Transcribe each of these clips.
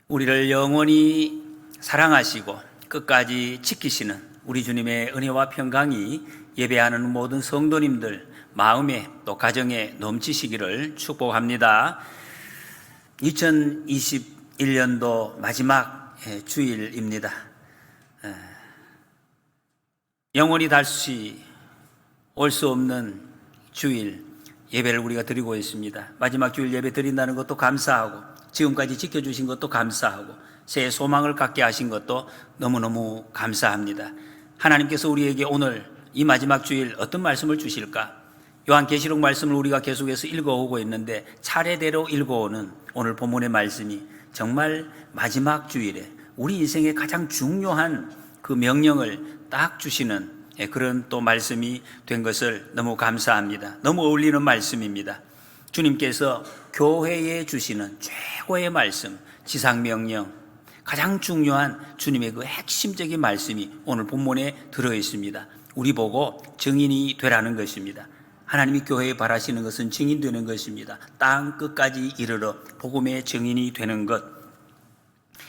우리를 영원히 사랑하시고 끝까지 지키시는 우리 주님의 은혜와 평강이 예배하는 모든 성도님들 마음에 또 가정에 넘치시기를 축복합니다. 2021년도 마지막 주일입니다. 영원히 다시 올 수 없는 주일 예배를 우리가 드리고 있습니다. 마지막 주일 예배 드린다는 것도 감사하고 지금까지 지켜주신 것도 감사하고 새해 소망을 갖게 하신 것도 너무너무 감사합니다. 하나님께서 우리에게 오늘 이 마지막 주일 어떤 말씀을 주실까? 요한계시록 말씀을 우리가 계속해서 읽어오고 있는데 차례대로 읽어오는 오늘 본문의 말씀이 정말 마지막 주일에 우리 인생의 가장 중요한 그 명령을 딱 주시는 그런 또 말씀이 된 것을 너무 감사합니다. 너무 어울리는 말씀입니다. 주님께서 교회에 주시는 최고의 말씀, 지상명령, 가장 중요한 주님의 그 핵심적인 말씀이 오늘 본문에 들어있습니다. 우리 보고 증인이 되라는 것입니다. 하나님이 교회에 바라시는 것은 증인되는 것입니다. 땅 끝까지 이르러 복음의 증인이 되는 것.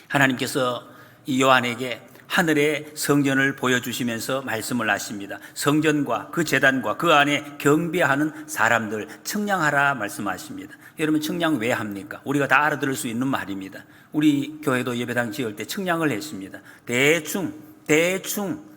하나님께서 이 요한에게 하늘의 성전을 보여주시면서 말씀을 하십니다. 성전과 그 제단과 그 안에 경배하는 사람들 청량하라 말씀하십니다. 여러분 청량 왜 합니까? 우리가 다 알아들을 수 있는 말입니다. 우리 교회도 예배당 지을 때 청량을 했습니다. 대충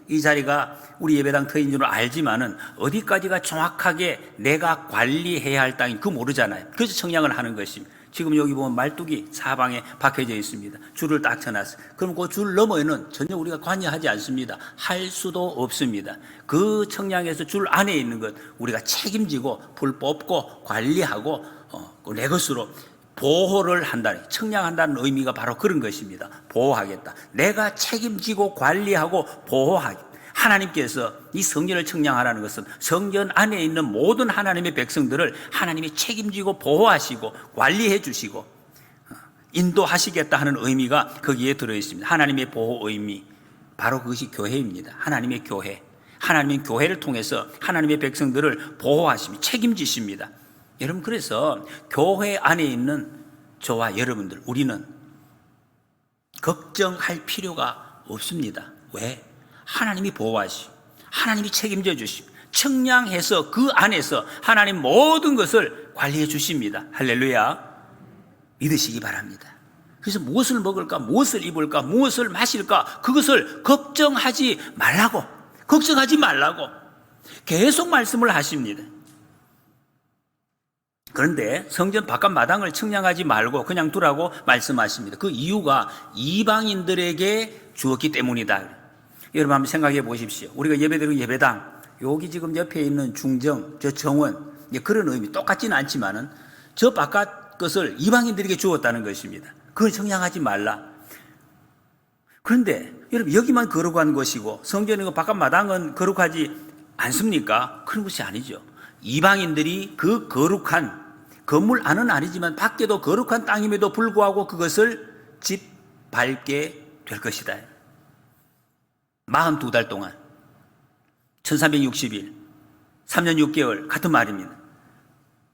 이 자리가 우리 예배당 터인 줄 알지만은 어디까지가 정확하게 내가 관리해야 할 땅인 그 모르잖아요. 그래서 청량을 하는 것입니다. 지금 여기 보면 말뚝이 사방에 박혀져 있습니다. 줄을 딱 쳐놨어요. 그럼 그 줄 너머에는 전혀 우리가 관여하지 않습니다. 할 수도 없습니다. 그 청량에서 줄 안에 있는 것 우리가 책임지고 불 뽑고 관리하고 내 것으로 보호를 한다. 청량한다는 의미가 바로 그런 것입니다. 보호하겠다. 내가 책임지고 관리하고 보호하겠다. 하나님께서 이 성전을 청량하라는 것은 성전 안에 있는 모든 하나님의 백성들을 하나님이 책임지고 보호하시고 관리해 주시고 인도하시겠다 하는 의미가 거기에 들어있습니다. 하나님의 보호 의미, 바로 그것이 교회입니다. 하나님의 교회. 하나님의 교회를 통해서 하나님의 백성들을 보호하시며 책임지십니다. 여러분, 그래서 교회 안에 있는 저와 여러분들, 우리는 걱정할 필요가 없습니다. 왜? 하나님이 보호하시고 하나님이 책임져 주시고 청량해서 그 안에서 하나님 모든 것을 관리해 주십니다. 할렐루야. 믿으시기 바랍니다. 그래서 무엇을 먹을까, 무엇을 입을까, 무엇을 마실까, 그것을 걱정하지 말라고 계속 말씀을 하십니다. 그런데 성전 바깥 마당을 청량하지 말고 그냥 두라고 말씀하십니다. 그 이유가 이방인들에게 주었기 때문이다. 여러분 한번 생각해 보십시오. 우리가 예배드리는 예배당, 여기 지금 옆에 있는 중정, 저 정원, 그런 의미 똑같지는 않지만은 저 바깥 것을 이방인들에게 주었다는 것입니다. 그걸 청량하지 말라. 그런데 여러분 여기만 거룩한 것이고 성전의 바깥 마당은 거룩하지 않습니까? 그런 것이 아니죠. 이방인들이 그 거룩한 건물 안은 아니지만 밖에도 거룩한 땅임에도 불구하고 그것을 짓밟게 될 것이다. 42달 동안 1360일 3년 6개월 같은 말입니다.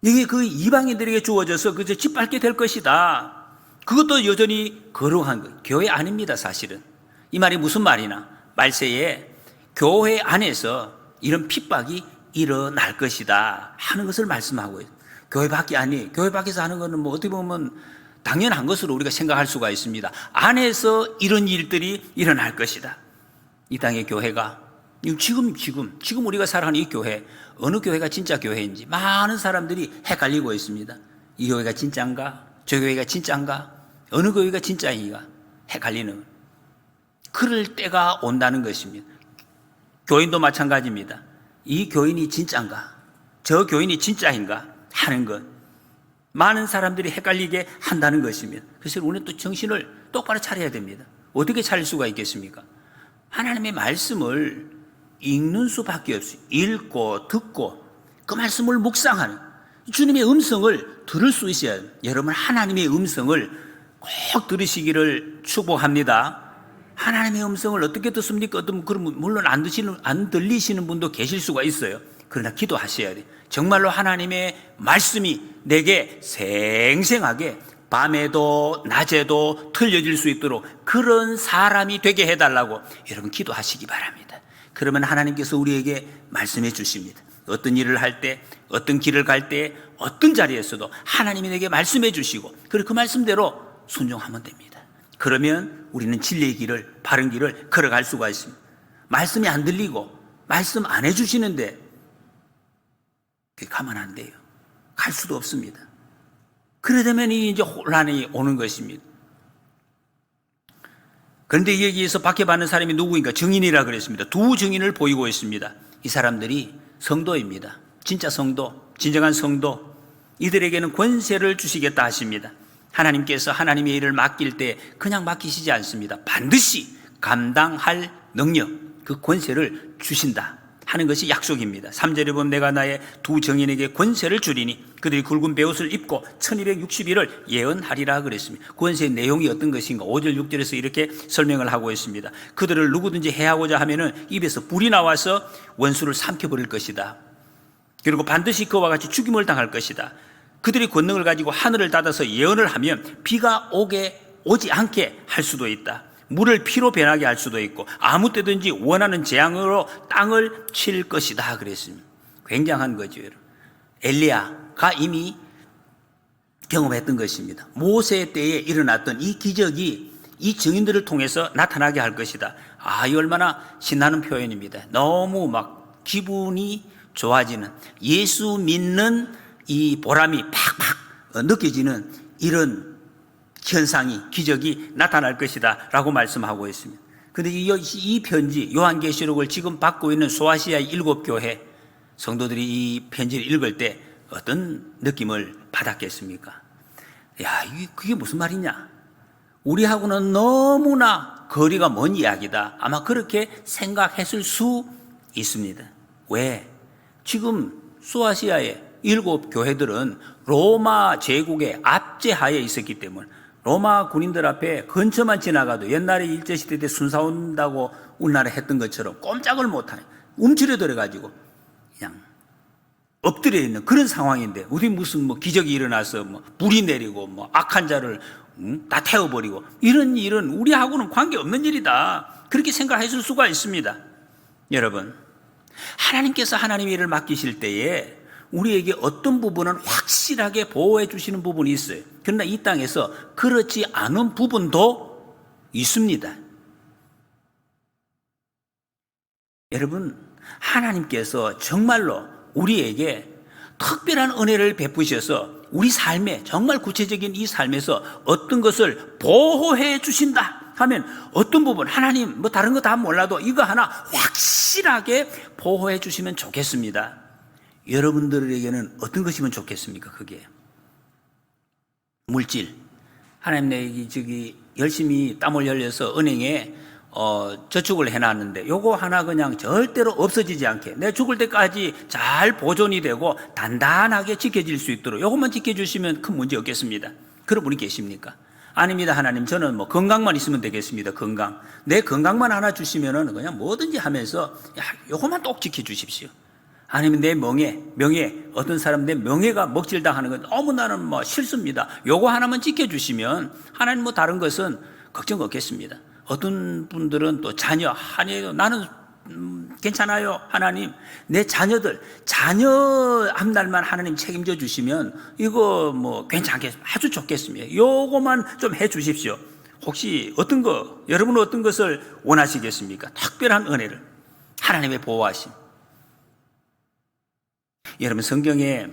이게 그 이방인들에게 주어져서 그저 짓밟게 될 것이다. 그것도 여전히 거룩한 것. 교회 아닙니다. 사실은 이 말이 무슨 말이나 말세에 교회 안에서 이런 핍박이 일어날 것이다 하는 것을 말씀하고 있어요. 교회 밖이 아니에요. 교회 밖에서 하는 것은 뭐 어떻게 보면 당연한 것으로 우리가 생각할 수가 있습니다. 안에서 이런 일들이 일어날 것이다. 이 땅의 교회가 지금 우리가 살아가는 이 교회, 어느 교회가 진짜 교회인지 많은 사람들이 헷갈리고 있습니다. 이 교회가 진짜인가? 저 교회가 진짜인가? 어느 교회가 진짜인가? 헷갈리는 그럴 때가 온다는 것입니다. 교인도 마찬가지입니다. 이 교인이 진짜인가? 저 교인이 진짜인가? 하는 것. 많은 사람들이 헷갈리게 한다는 것입니다. 그래서 우리는 또 정신을 똑바로 차려야 됩니다. 어떻게 차릴 수가 있겠습니까? 하나님의 말씀을 읽는 수밖에 없어요. 읽고 듣고 그 말씀을 묵상하는 주님의 음성을 들을 수 있어야 해요. 여러분 하나님의 음성을 꼭 들으시기를 축복합니다. 하나님의 음성을 어떻게 듣습니까? 물론 안 들리시는 분도 계실 수가 있어요. 그러나 기도하셔야 돼요. 정말로 하나님의 말씀이 내게 생생하게 밤에도 낮에도 틀려질 수 있도록 그런 사람이 되게 해달라고 여러분 기도하시기 바랍니다. 그러면 하나님께서 우리에게 말씀해 주십니다. 어떤 일을 할 때, 어떤 길을 갈 때, 어떤 자리에서도 하나님이 내게 말씀해 주시고 그리고 그 말씀대로 순종하면 됩니다. 그러면 우리는 진리의 길을, 바른 길을 걸어갈 수가 있습니다. 말씀이 안 들리고 말씀 안 해주시는데 그게 가면 안 돼요. 갈 수도 없습니다. 그러려면 이제 혼란이 오는 것입니다. 그런데 여기에서 박해받는 사람이 누구인가? 증인이라 그랬습니다. 두 증인을 보이고 있습니다. 이 사람들이 성도입니다. 진짜 성도, 진정한 성도. 이들에게는 권세를 주시겠다 하십니다. 하나님께서 하나님의 일을 맡길 때 그냥 맡기시지 않습니다. 반드시 감당할 능력, 그 권세를 주신다 하는 것이 약속입니다. 3절에 보면 내가 나의 두 정인에게 권세를 주리니 그들이 굵은 베옷을 입고 1260일을 예언하리라 그랬습니다. 권세의 내용이 어떤 것인가? 5절 6절에서 이렇게 설명을 하고 있습니다. 그들을 누구든지 해하고자 하면은 입에서 불이 나와서 원수를 삼켜버릴 것이다. 그리고 반드시 그와 같이 죽임을 당할 것이다. 그들이 권능을 가지고 하늘을 닫아서 예언을 하면 비가 오지 않게 할 수도 있다. 물을 피로 변하게 할 수도 있고 아무 때든지 원하는 재앙으로 땅을 칠 것이다 그랬습니다. 굉장한 거죠. 엘리야가 이미 경험했던 것입니다. 모세 때에 일어났던 이 기적이 이 증인들을 통해서 나타나게 할 것이다. 이 얼마나 신나는 표현입니다. 너무 막 기분이 좋아지는, 예수 믿는 이 보람이 팍팍 느껴지는 이런 현상이, 기적이 나타날 것이다 라고 말씀하고 있습니다. 그런데 이 편지, 요한계시록을 지금 받고 있는 소아시아의 7교회 성도들이 이 편지를 읽을 때 어떤 느낌을 받았겠습니까? 그게 무슨 말이냐? 우리하고는 너무나 거리가 먼 이야기다. 아마 그렇게 생각했을 수 있습니다. 왜? 지금 소아시아의 7교회들은 로마 제국의 압제하에 있었기 때문에 로마 군인들 앞에 근처만 지나가도 옛날에 일제시대 때 순사온다고 우리나라 했던 것처럼 꼼짝을 못하네. 움츠려들어가지고 그냥 엎드려 있는 그런 상황인데 우리 무슨 기적이 일어나서 불이 내리고 악한 자를 다 태워버리고 이런 일은 우리하고는 관계없는 일이다. 그렇게 생각했을 수가 있습니다. 여러분, 하나님께서 하나님의 일을 맡기실 때에 우리에게 어떤 부분은 확실하게 보호해 주시는 부분이 있어요. 그러나 이 땅에서 그렇지 않은 부분도 있습니다. 여러분, 하나님께서 정말로 우리에게 특별한 은혜를 베푸셔서 우리 삶에, 정말 구체적인 이 삶에서 어떤 것을 보호해 주신다 하면 어떤 부분, 하나님 다른 거 다 몰라도 이거 하나 확실하게 보호해 주시면 좋겠습니다. 여러분들에게는 어떤 것이면 좋겠습니까? 그게 물질, 하나님 내기 열심히 땀을 흘려서 은행에 저축을 해놨는데 요거 하나 그냥 절대로 없어지지 않게 내 죽을 때까지 잘 보존이 되고 단단하게 지켜질 수 있도록 요것만 지켜주시면 큰 문제 없겠습니다. 그런 분이 계십니까? 아닙니다. 하나님, 저는 건강만 있으면 되겠습니다. 건강, 내 건강만 하나 주시면은 그냥 뭐든지 하면서 요것만 꼭 지켜주십시오. 아니면 내 명예, 어떤 사람 내 명예가 먹칠당하는 건 너무 나는 싫습니다. 요거 하나만 지켜주시면 하나님 다른 것은 걱정 없겠습니다. 어떤 분들은 또 자녀, 나는 괜찮아요. 하나님, 내 자녀 한 날만 하나님 책임져 주시면 이거 괜찮겠습니다. 아주 좋겠습니다. 요거만 좀 해 주십시오. 혹시 여러분은 어떤 것을 원하시겠습니까? 특별한 은혜를, 하나님의 보호하심. 여러분, 성경에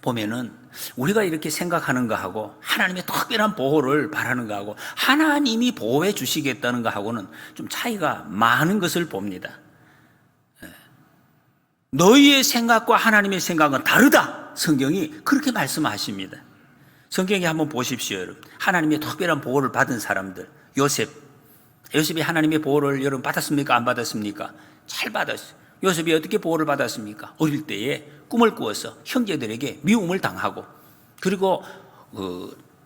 보면은 우리가 이렇게 생각하는 거하고 하나님의 특별한 보호를 바라는 거하고 하나님이 보호해 주시겠다는 거하고는 좀 차이가 많은 것을 봅니다. 너희의 생각과 하나님의 생각은 다르다. 성경이 그렇게 말씀하십니다. 성경에 한번 보십시오. 여러분, 하나님의 특별한 보호를 받은 사람들, 요셉이 하나님의 보호를 여러분 받았습니까? 안 받았습니까? 잘 받았어요. 요셉이 어떻게 보호를 받았습니까? 어릴 때에 꿈을 꾸어서 형제들에게 미움을 당하고 그리고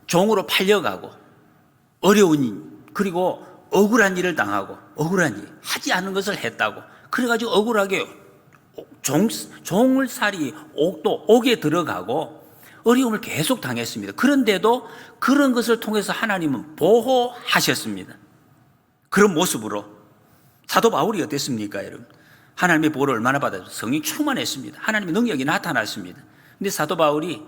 종으로 팔려가고 그리고 억울한 일을 당하고 하지 않은 것을 했다고 그래가지고 억울하게 종을 살이 옥에 들어가고 어려움을 계속 당했습니다. 그런데도 그런 것을 통해서 하나님은 보호하셨습니다. 그런 모습으로 사도 바울이 어땠습니까, 여러분? 하나님의 보호를 얼마나 받았어요? 성령 충만했습니다. 하나님의 능력이 나타났습니다. 근데 사도 바울이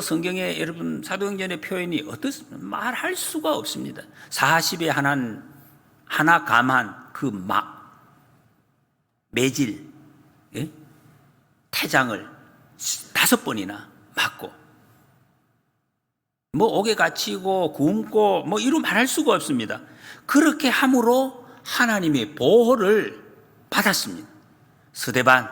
성경에 여러분 사도행전의 표현이 어떻습니까? 말할 수가 없습니다. 40에 하나 감한 그 매질, 예? 태장을 5번이나 맞고, 옥에 갇히고 굶고 이루 말할 수가 없습니다. 그렇게 함으로 하나님의 보호를 받았습니다. 스데반,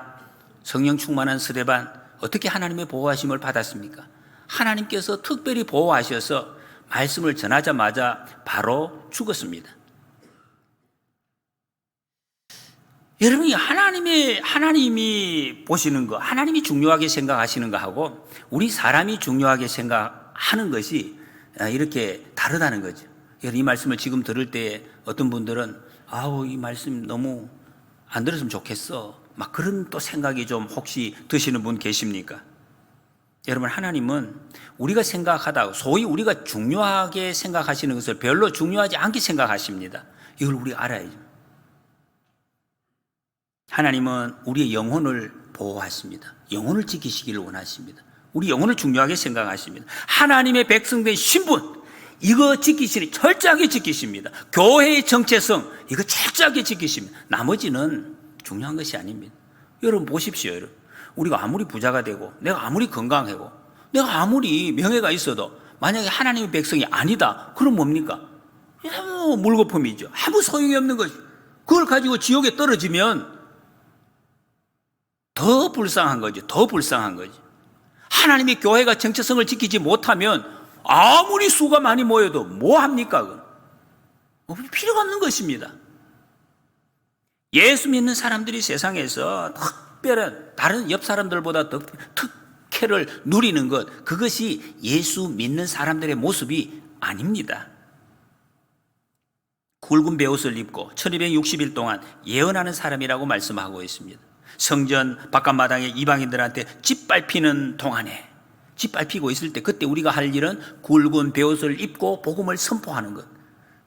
성령 충만한 스데반, 어떻게 하나님의 보호하심을 받았습니까? 하나님께서 특별히 보호하셔서 말씀을 전하자마자 바로 죽었습니다. 여러분이 하나님이 보시는 거, 하나님이 중요하게 생각하시는 거하고 우리 사람이 중요하게 생각하는 것이 이렇게 다르다는 거죠. 이 말씀을 지금 들을 때 어떤 분들은 이 말씀 너무 안 들었으면 좋겠어, 그런 또 생각이 좀 혹시 드시는 분 계십니까? 여러분, 하나님은 우리가 생각하다, 소위 우리가 중요하게 생각하시는 것을 별로 중요하지 않게 생각하십니다. 이걸 우리가 알아야죠. 하나님은 우리의 영혼을 보호하십니다. 영혼을 지키시기를 원하십니다. 우리 영혼을 중요하게 생각하십니다. 하나님의 백성된 신분, 이거 지키시니 철저하게 지키십니다. 교회의 정체성, 이거 철저하게 지키십니다. 나머지는 중요한 것이 아닙니다. 여러분 보십시오. 여러분, 우리가 아무리 부자가 되고 내가 아무리 건강하고 내가 아무리 명예가 있어도 만약에 하나님의 백성이 아니다, 그럼 뭡니까? 물거품이죠. 아무 소용이 없는 것이. 그걸 가지고 지옥에 떨어지면 더 불쌍한 거죠. 더 불쌍한 거죠. 하나님의 교회가 정체성을 지키지 못하면 아무리 수가 많이 모여도 뭐 합니까? 필요가 없는 것입니다. 예수 믿는 사람들이 세상에서 특별한 다른 옆 사람들보다 더 특혜를 누리는 것, 그것이 예수 믿는 사람들의 모습이 아닙니다. 굵은 베옷을 입고 1260일 동안 예언하는 사람이라고 말씀하고 있습니다. 성전 바깥마당에 이방인들한테 짓밟히는 동안에, 짓밟히고 있을 때, 그때 우리가 할 일은 굵은 베옷을 입고 복음을 선포하는 것,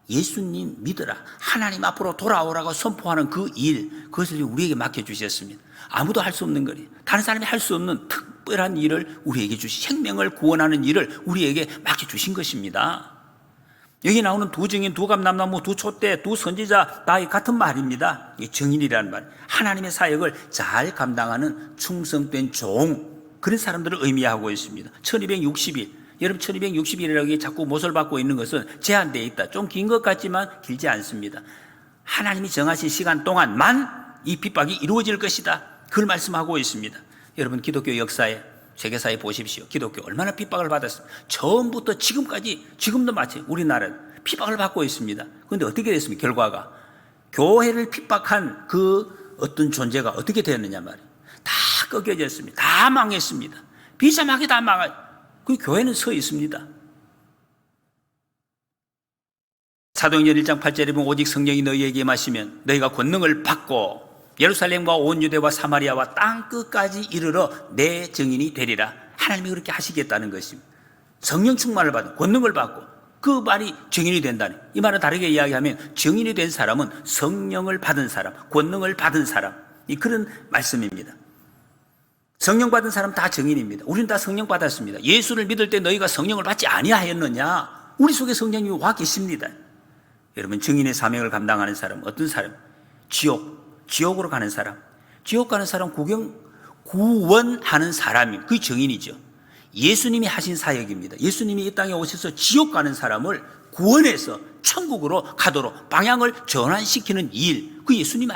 예수님 믿으라, 하나님 앞으로 돌아오라고 선포하는 그 일, 그것을 우리에게 맡겨주셨습니다. 아무도 할 수 없는 거예요. 다른 사람이 할 수 없는 특별한 일을 우리에게 생명을 구원하는 일을 우리에게 맡겨주신 것입니다. 여기 나오는 두 증인, 두 감남나무, 두 촛대, 두 선지자 다 같은 말입니다. 이 증인이라는 말, 하나님의 사역을 잘 감당하는 충성된 종, 그런 사람들을 의미하고 있습니다. 1260일, 여러분 1260일이라고 자꾸 못을 받고 있는 것은 제한되어 있다. 좀 긴 것 같지만 길지 않습니다. 하나님이 정하신 시간 동안만 이 핍박이 이루어질 것이다, 그걸 말씀하고 있습니다. 여러분, 기독교 역사에, 세계사에 보십시오. 기독교 얼마나 핍박을 받았습니까? 처음부터 지금까지, 지금도 마치 우리나라는 핍박을 받고 있습니다. 그런데 어떻게 됐습니까? 결과가 교회를 핍박한 그 어떤 존재가 어떻게 되었느냐 말이에요. 다 꺾여졌습니다. 다 망했습니다. 비참하게 다 그 교회는 서 있습니다. 사도행전 1장 8절에 보면 오직 성령이 너희에게 임하시면 너희가 권능을 받고 예루살렘과 온 유대와 사마리아와 땅 끝까지 이르러 내 증인이 되리라. 하나님이 그렇게 하시겠다는 것입니다. 성령 충만을 받은, 권능을 받고, 그 말이 증인이 된다는, 이 말은 다르게 이야기하면 증인이 된 사람은 성령을 받은 사람, 권능을 받은 사람, 그런 말씀입니다. 성령 받은 사람 다 증인입니다. 우리는 다 성령 받았습니다. 예수를 믿을 때 너희가 성령을 받지 아니하였느냐? 우리 속에 성령이 와 계십니다. 여러분, 증인의 사명을 감당하는 사람, 어떤 사람? 지옥으로 가는 사람, 지옥 가는 사람 구원하는 사람이 그 증인이죠. 예수님이 하신 사역입니다. 예수님이 이 땅에 오셔서 지옥 가는 사람을 구원해서 천국으로 가도록 방향을 전환시키는 일, 그 예수님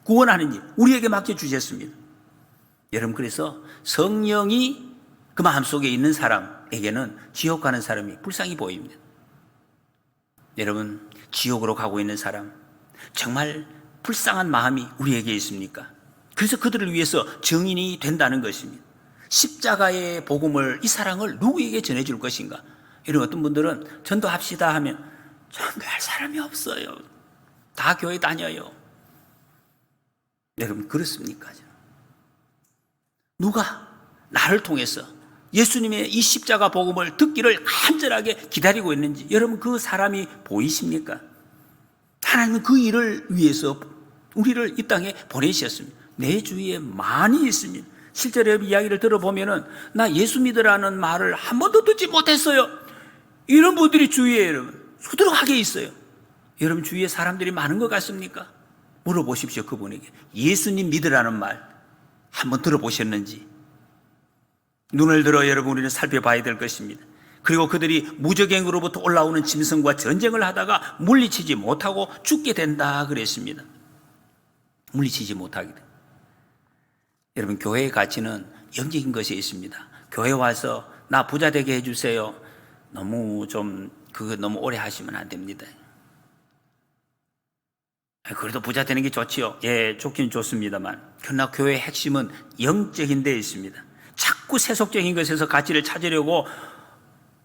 구원하는 일 우리에게 맡겨주셨습니다. 여러분, 그래서 성령이 그 마음속에 있는 사람에게는 지옥 가는 사람이 불쌍히 보입니다. 여러분, 지옥으로 가고 있는 사람, 정말 불쌍한 마음이 우리에게 있습니까? 그래서 그들을 위해서 증인이 된다는 것입니다. 십자가의 복음을, 이 사랑을 누구에게 전해줄 것인가? 이런 어떤 분들은 전도합시다 하면 전도할 사람이 없어요. 다 교회 다녀요. 여러분, 그렇습니까? 누가 나를 통해서 예수님의 이 십자가 복음을 듣기를 간절하게 기다리고 있는지 여러분 그 사람이 보이십니까? 하나님은 그 일을 위해서 우리를 이 땅에 보내셨습니다. 내 주위에 많이 있습니다. 실제로 이야기를 들어보면은 나 예수 믿으라는 말을 한 번도 듣지 못했어요. 이런 분들이 주위에 여러분 수두룩하게 있어요. 여러분 주위에 사람들이 많은 것 같습니까? 물어보십시오. 그분에게. 예수님 믿으라는 말 한번 들어보셨는지. 눈을 들어 여러분 우리는 살펴봐야 될 것입니다. 그리고 그들이 무적행으로부터 올라오는 짐승과 전쟁을 하다가 물리치지 못하고 죽게 된다 그랬습니다. 물리치지 못하게 돼. 여러분 교회의 가치는 영적인 것이 있습니다. 교회 와서 나 부자 되게 해주세요. 그거 너무 오래 하시면 안 됩니다. 그래도 부자 되는 게 좋지요. 예, 좋긴 좋습니다만 그러나 교회의 핵심은 영적인 데 있습니다. 자꾸 세속적인 것에서 가치를 찾으려고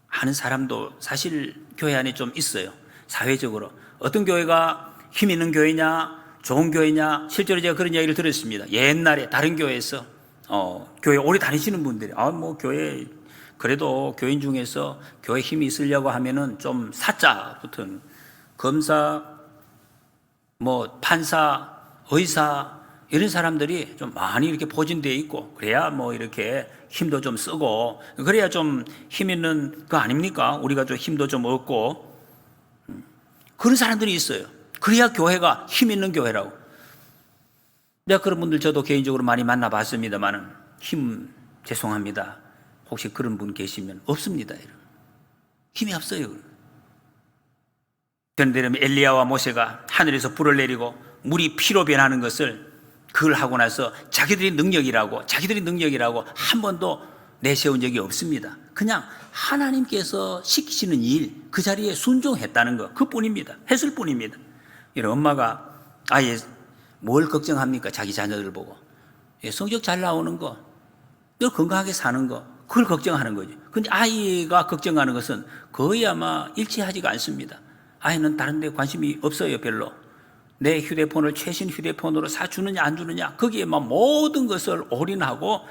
하는 사람도 사실 교회 안에 좀 있어요. 사회적으로 어떤 교회가 힘 있는 교회냐 좋은 교회냐, 실제로 제가 그런 이야기를 들었습니다. 옛날에 다른 교회에서 교회 오래 다니시는 분들이 교회 그래도 교인 중에서 교회 힘이 있으려고 하면은 좀 사자 붙은 검사, 판사, 의사 이런 사람들이 좀 많이 이렇게 포진되어 있고 그래야 이렇게 힘도 좀 쓰고 그래야 좀 힘 있는 거 아닙니까? 우리가 좀 힘도 좀 얻고 그런 사람들이 있어요. 그래야 교회가 힘 있는 교회라고. 내가 그런 분들 저도 개인적으로 많이 만나봤습니다만은 죄송합니다. 혹시 그런 분 계시면 없습니다. 힘이 없어요. 그런데 엘리야와 모세가 하늘에서 불을 내리고 물이 피로 변하는 것을 그걸 하고 나서 자기들이 능력이라고 한 번도 내세운 적이 없습니다. 그냥 하나님께서 시키시는 일 그 자리에 순종했다는 것 그뿐입니다. 했을 뿐입니다. 이런 엄마가 아예 뭘 걱정합니까? 자기 자녀들 보고 성적 잘 나오는 거, 늘 건강하게 사는 거 그걸 걱정하는 거죠. 그런데 아이가 걱정하는 것은 거의 아마 일치하지가 않습니다. 아이는 다른 데 관심이 없어요. 별로. 내 휴대폰을 최신 휴대폰으로 사주느냐 안 주느냐 거기에 모든 것을 올인하고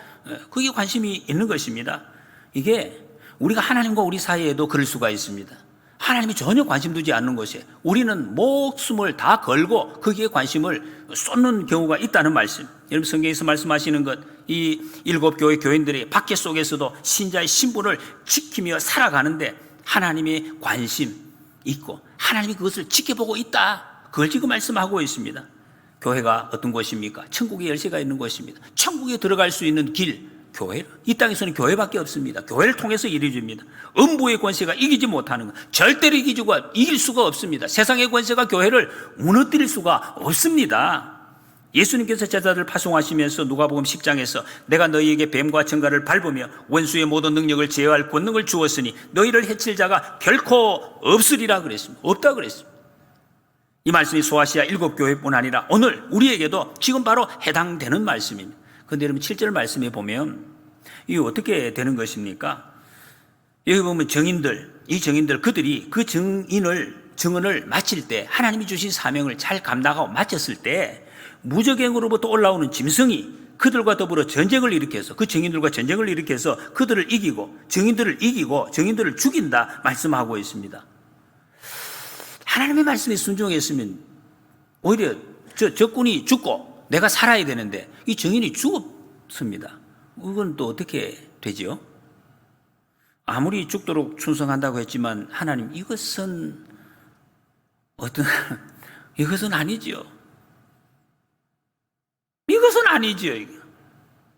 그게 관심이 있는 것입니다. 이게 우리가 하나님과 우리 사이에도 그럴 수가 있습니다. 하나님이 전혀 관심 두지 않는 것에 우리는 목숨을 다 걸고 거기에 관심을 쏟는 경우가 있다는 말씀. 여러분 성경에서 말씀하시는 것, 이 7교회 교인들이 밖에 속에서도 신자의 신분을 지키며 살아가는데 하나님의 관심 있고 하나님이 그것을 지켜보고 있다. 그걸 지금 말씀하고 있습니다. 교회가 어떤 곳입니까? 천국의 열쇠가 있는 곳입니다. 천국에 들어갈 수 있는 길, 교회. 이 땅에서는 교회밖에 없습니다. 교회를 통해서 이루어집니다. 음부의 권세가 이기지 못하는 것, 절대로 이길 수가 없습니다. 세상의 권세가 교회를 무너뜨릴 수가 없습니다. 예수님께서 제자들을 파송하시면서 누가복음 10장에서 내가 너희에게 뱀과 청갈을 밟으며 원수의 모든 능력을 제어할 권능을 주었으니 너희를 해칠 자가 결코 없으리라 그랬습니다. 없다 그랬습니다. 이 말씀이 소아시아 7교회뿐 아니라 오늘 우리에게도 지금 바로 해당되는 말씀입니다. 그런데 여러분 7절 말씀에 보면 이게 어떻게 되는 것입니까? 여기 보면 이 정인들 그들이 그 증언을 마칠 때 하나님이 주신 사명을 잘 감당하고 마쳤을 때 무적행으로부터 올라오는 짐승이 그들과 더불어 전쟁을 일으켜서 그 정인들과 전쟁을 일으켜서 그들을 이기고 정인들을 죽인다 말씀하고 있습니다. 하나님의 말씀에 순종했으면 오히려 적군이 죽고 내가 살아야 되는데 이 정인이 죽었습니다. 이건 또 어떻게 되죠? 아무리 죽도록 충성한다고 했지만 하나님 이것은 아니죠. 이것은 아니죠.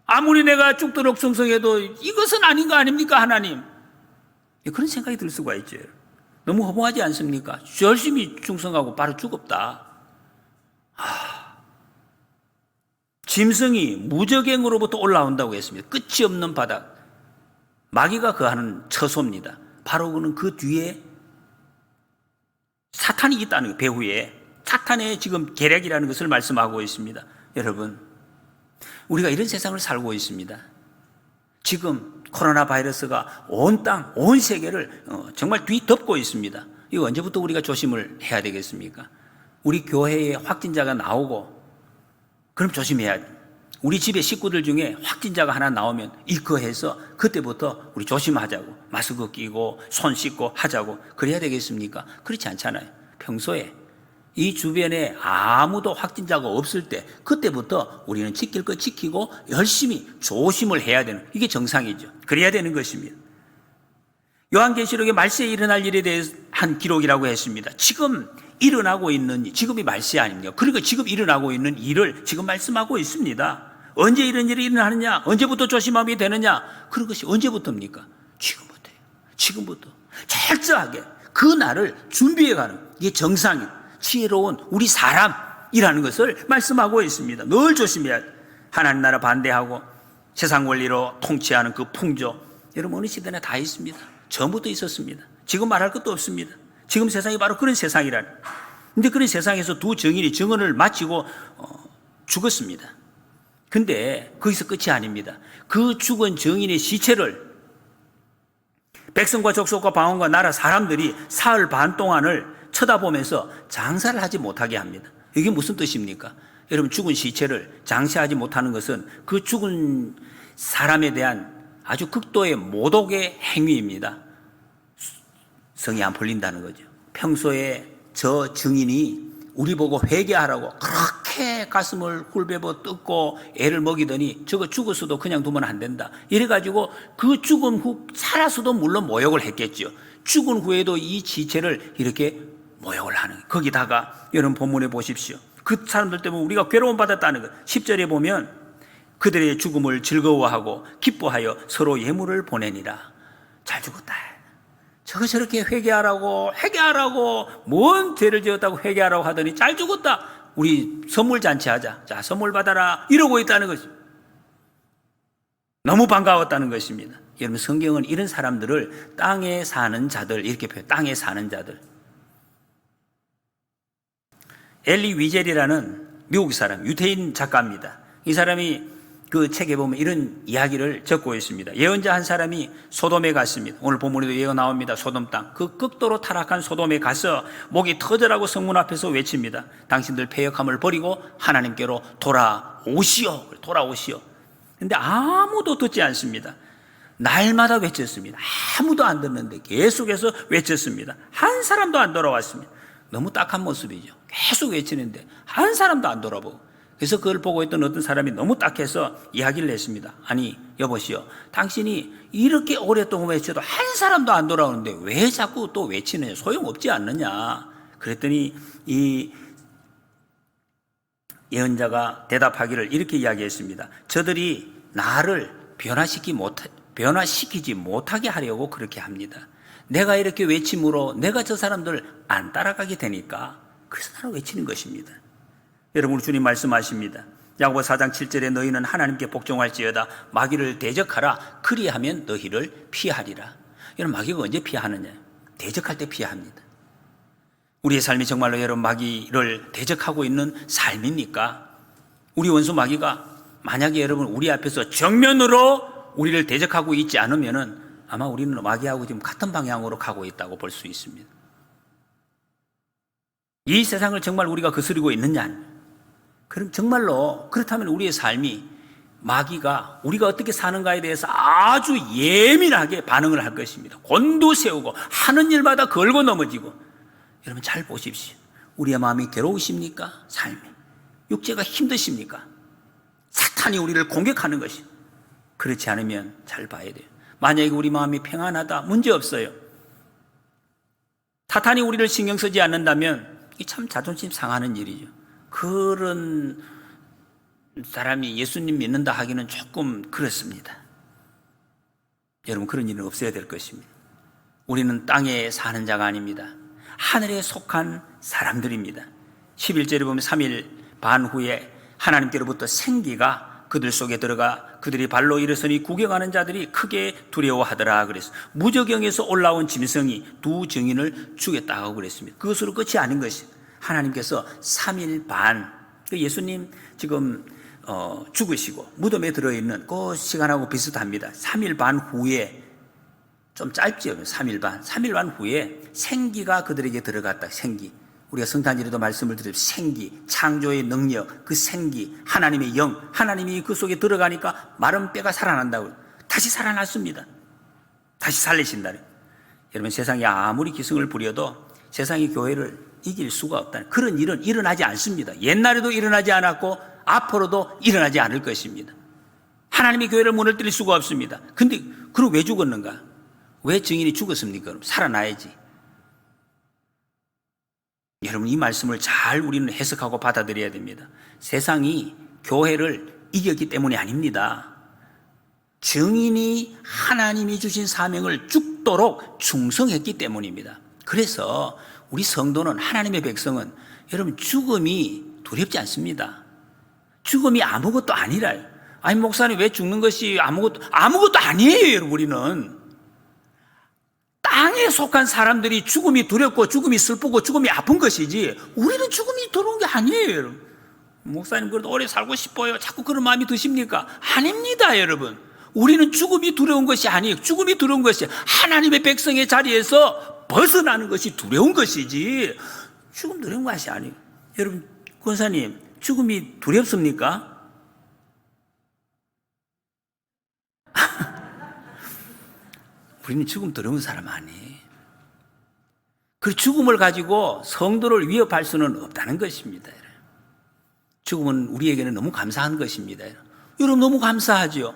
아무리 내가 죽도록 충성해도 이것은 아닌 거 아닙니까 하나님? 그런 생각이 들 수가 있죠. 너무 허무하지 않습니까? 열심히 충성하고 바로 죽었다. 짐승이 무적행으로부터 올라온다고 했습니다. 끝이 없는 바닥. 마귀가 거하는 처소입니다. 바로 그는 그 뒤에 사탄이 있다는 거예요. 배후에. 사탄의 지금 계략이라는 것을 말씀하고 있습니다. 여러분, 우리가 이런 세상을 살고 있습니다. 지금 코로나 바이러스가 온 땅, 온 세계를 정말 뒤덮고 있습니다. 이거 언제부터 우리가 조심을 해야 되겠습니까? 우리 교회에 확진자가 나오고 그럼 조심해야 돼. 우리 집의 식구들 중에 확진자가 하나 나오면 일거해서 그때부터 우리 조심하자고, 마스크 끼고 손 씻고 하자고 그래야 되겠습니까? 그렇지 않잖아요. 평소에 이 주변에 아무도 확진자가 없을 때 그때부터 우리는 지킬 거 지키고 열심히 조심을 해야 되는, 이게 정상이죠. 그래야 되는 것입니다. 요한계시록에 말세에 일어날 일에 대한 기록이라고 했습니다. 지금 일어나고 있는, 지금이 말세 아닙니까? 그러니까 지금 일어나고 있는 일을 지금 말씀하고 있습니다. 언제 이런 일이 일어나느냐? 언제부터 조심하게 되느냐? 그런 것이 언제부터입니까? 지금부터예요. 지금부터 철저하게 그 날을 준비해가는, 이게 정상인, 지혜로운 우리 사람이라는 것을 말씀하고 있습니다. 늘 조심해야 돼. 하나님 나라 반대하고 세상 원리로 통치하는 그 풍조, 여러분 어느 시대나 다 있습니다. 전부터 있었습니다. 지금 말할 것도 없습니다. 지금 세상이 바로 그런 세상이라는. 근데 그런 세상에서 두 증인이 증언을 마치고 죽었습니다. 근데 거기서 끝이 아닙니다. 그 죽은 증인의 시체를 백성과 족속과 방언과 나라 사람들이 사흘 반 동안을 쳐다보면서 장사를 하지 못하게 합니다. 이게 무슨 뜻입니까? 여러분, 죽은 시체를 장사하지 못하는 것은 그 죽은 사람에 대한 아주 극도의 모독의 행위입니다. 성이 안 풀린다는 거죠. 평소에 저 증인이 우리 보고 회개하라고 그렇게 가슴을 굴베버 뜯고 애를 먹이더니 저거 죽었어도 그냥 두면 안 된다. 이래가지고 그 죽은 후 살아서도 물론 모욕을 했겠죠. 죽은 후에도 이 지체를 이렇게 모욕을 하는, 거기다가 여러분 본문에 보십시오. 그 사람들 때문에 우리가 괴로움 받았다는 것. 10절에 보면 그들의 죽음을 즐거워하고 기뻐하여 서로 예물을 보내니라. 잘 죽었다. 저거 저렇게 회개하라고 뭔 죄를 지었다고 회개하라고 하더니 잘 죽었다. 우리 선물 잔치하자. 자, 선물 받아라. 이러고 있다는 것입니다. 너무 반가웠다는 것입니다. 여러분, 성경은 이런 사람들을 땅에 사는 자들 이렇게 표현해요. 땅에 사는 자들. 엘리 위젤이라는 미국 사람, 유태인 작가입니다. 이 사람이 그 책에 보면 이런 이야기를 적고 있습니다. 예언자 한 사람이 소돔에 갔습니다. 오늘 본문에도 예언 나옵니다. 소돔 땅. 그 극도로 타락한 소돔에 가서 목이 터져라고 성문 앞에서 외칩니다. 당신들 패역함을 버리고 하나님께로 돌아오시오. 돌아오시오. 근데 아무도 듣지 않습니다. 날마다 외쳤습니다. 아무도 안 듣는데 계속해서 외쳤습니다. 한 사람도 안 돌아왔습니다. 너무 딱한 모습이죠. 계속 외치는데 한 사람도 안 돌아보고. 그래서 그걸 보고 있던 어떤 사람이 너무 딱해서 이야기를 했습니다. 아니, 여보시오, 당신이 이렇게 오랫동안 외쳐도 한 사람도 안 돌아오는데 왜 자꾸 또 외치느냐, 소용없지 않느냐. 그랬더니 이 예언자가 대답하기를 이렇게 이야기했습니다. 저들이 나를 변화시키지 못하게 하려고 그렇게 합니다. 내가 이렇게 외침으로 내가 저 사람들 안 따라가게 되니까 그래서 나를 외치는 것입니다. 여러분, 주님 말씀하십니다. 야고보 4장 7절에 너희는 하나님께 복종할지어다 마귀를 대적하라 그리하면 너희를 피하리라. 여러분, 마귀가 언제 피하느냐? 대적할 때 피합니다. 우리의 삶이 정말로 여러분 마귀를 대적하고 있는 삶입니까? 우리 원수 마귀가 만약에 여러분 우리 앞에서 정면으로 우리를 대적하고 있지 않으면은 아마 우리는 마귀하고 지금 같은 방향으로 가고 있다고 볼 수 있습니다. 이 세상을 정말 우리가 거스르고 있느냐? 그럼 정말로 그렇다면 우리의 삶이 마귀가 우리가 어떻게 사는가에 대해서 아주 예민하게 반응을 할 것입니다. 곤두세우고 하는 일마다 걸고 넘어지고. 여러분 잘 보십시오. 우리의 마음이 괴로우십니까? 삶이. 육체가 힘드십니까? 사탄이 우리를 공격하는 것이. 그렇지 않으면 잘 봐야 돼요. 만약에 우리 마음이 평안하다, 문제없어요. 사탄이 우리를 신경 쓰지 않는다면 이게 참 자존심 상하는 일이죠. 그런 사람이 예수님 믿는다 하기는 조금 그렇습니다. 여러분, 그런 일은 없어야 될 것입니다. 우리는 땅에 사는 자가 아닙니다. 하늘에 속한 사람들입니다. 11절에 보면 3일 반 후에 하나님께로부터 생기가 그들 속에 들어가 그들이 발로 일어서니 구경하는 자들이 크게 두려워하더라 그랬어요. 무저경에서 올라온 짐승이 두 증인을 죽였다고 그랬습니다. 그것으로 끝이 아닌 것이 하나님께서 3일 반, 예수님 지금 죽으시고 무덤에 들어있는 그 시간하고 비슷합니다. 3일 반 후에, 좀 짧죠. 3일 반 후에 생기가 그들에게 들어갔다. 생기. 우리가 성탄절에도 말씀을 드렸죠. 생기, 창조의 능력, 그 생기, 하나님의 영, 하나님이 그 속에 들어가니까 마른 뼈가 살아난다고. 다시 살아났습니다. 다시 살리신다. 여러분, 세상이 아무리 기승을 부려도 세상이 교회를 이길 수가 없다는 그런 일은 일어나지 않습니다. 옛날에도 일어나지 않았고 앞으로도 일어나지 않을 것입니다. 하나님의 교회를 무너뜨릴 수가 없습니다. 근데 그럼 왜 죽었는가? 왜 증인이 죽었습니까? 그럼 살아나야지. 여러분, 이 말씀을 잘 우리는 해석하고 받아들여야 됩니다. 세상이 교회를 이겼기 때문이 아닙니다. 증인이 하나님이 주신 사명을 죽도록 충성했기 때문입니다. 그래서 우리 성도는, 하나님의 백성은 여러분 죽음이 두렵지 않습니다. 죽음이 아무것도 아니라요. 아니 목사님 왜 죽는 것이 아무것도 아니에요. 여러분, 우리는 땅에 속한 사람들이 죽음이 두렵고 죽음이 슬프고 죽음이 아픈 것이지 우리는 죽음이 두려운 게 아니에요. 여러분, 목사님 그래도 오래 살고 싶어요, 자꾸 그런 마음이 드십니까? 아닙니다. 여러분, 우리는 죽음이 두려운 것이 아니에요. 죽음이 두려운 것이 하나님의 백성의 자리에서 벗어나는 것이 두려운 것이지 죽음 두려운 것이 아니에요. 여러분, 권사님 죽음이 두렵습니까? 우리는 죽음 두려운 사람 아니에요. 그 죽음을 가지고 성도를 위협할 수는 없다는 것입니다. 죽음은 우리에게는 너무 감사한 것입니다. 여러분, 너무 감사하죠.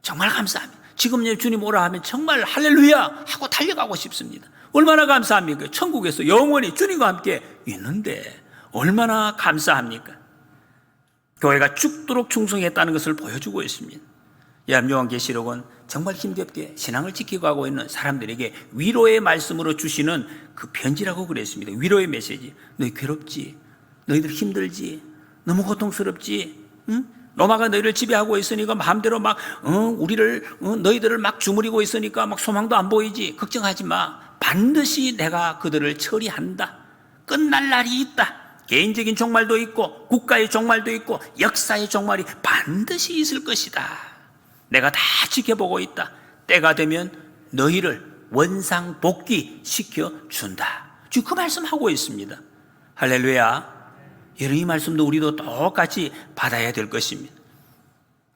정말 감사합니다. 지금 주님 오라 하면 정말 할렐루야 하고 달려가고 싶습니다. 얼마나 감사합니까? 천국에서 영원히 주님과 함께 있는데 얼마나 감사합니까? 교회가 죽도록 충성했다는 것을 보여주고 있습니다. 요한계시록은 정말 힘겹게 신앙을 지키고 가고 있는 사람들에게 위로의 말씀으로 주시는 그 편지라고 그랬습니다. 위로의 메시지. 너희 괴롭지? 너희들 힘들지? 너무 고통스럽지? 응? 로마가 너희를 지배하고 있으니까 마음대로 막 너희들을 막 주무리고 있으니까 막 소망도 안 보이지? 걱정하지 마. 반드시 내가 그들을 처리한다. 끝날 날이 있다. 개인적인 종말도 있고 국가의 종말도 있고 역사의 종말이 반드시 있을 것이다. 내가 다 지켜보고 있다. 때가 되면 너희를 원상복귀시켜 준다. 지금 그 말씀하고 있습니다. 할렐루야. 여러분, 이 말씀도 우리도 똑같이 받아야 될 것입니다.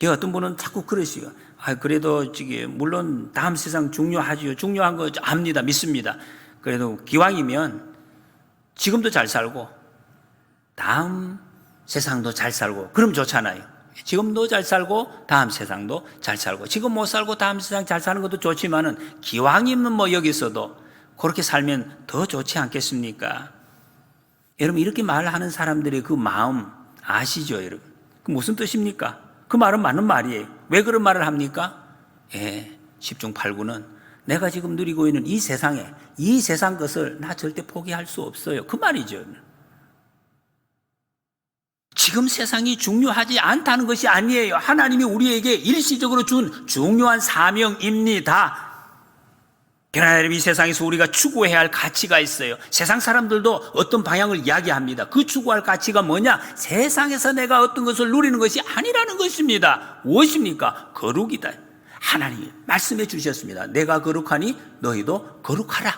어떤 분은 자꾸 그러시요. 그래도 물론 다음 세상 중요하지요. 중요한 거 압니다. 믿습니다. 그래도 기왕이면 지금도 잘 살고 다음 세상도 잘 살고 그럼 좋잖아요. 지금도 잘 살고 다음 세상도 잘 살고, 지금 못 살고 다음 세상 잘 사는 것도 좋지만은 기왕이면 여기서도 그렇게 살면 더 좋지 않겠습니까? 여러분, 이렇게 말하는 사람들의 그 마음 아시죠? 여러분, 그 무슨 뜻입니까? 그 말은 맞는 말이에요. 왜 그런 말을 합니까? 10중 8구는 내가 지금 누리고 있는 이 세상에, 이 세상 것을 나 절대 포기할 수 없어요. 그 말이죠. 지금 세상이 중요하지 않다는 것이 아니에요. 하나님이 우리에게 일시적으로 준 중요한 사명입니다. 그러나 이 세상에서 우리가 추구해야 할 가치가 있어요. 세상 사람들도 어떤 방향을 이야기합니다. 그 추구할 가치가 뭐냐? 세상에서 내가 어떤 것을 누리는 것이 아니라는 것입니다. 무엇입니까? 거룩이다. 하나님이 말씀해 주셨습니다. 내가 거룩하니 너희도 거룩하라.